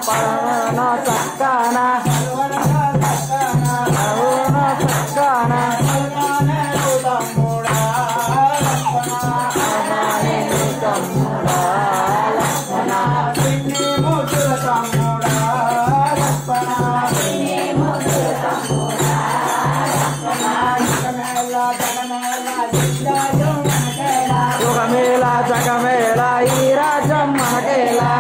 పరమన సక్కన పరమన సక్కన తమ్ముడా తమ్ముడా లక్ష్మణ పిన్ని ముద్దుల తమ్ముడా లక్ష్మణ పిన్ని ముద్దుల తమ్ముడా లక్ష్మణ జగమేళ ఈ రాజ్యం మనకేలా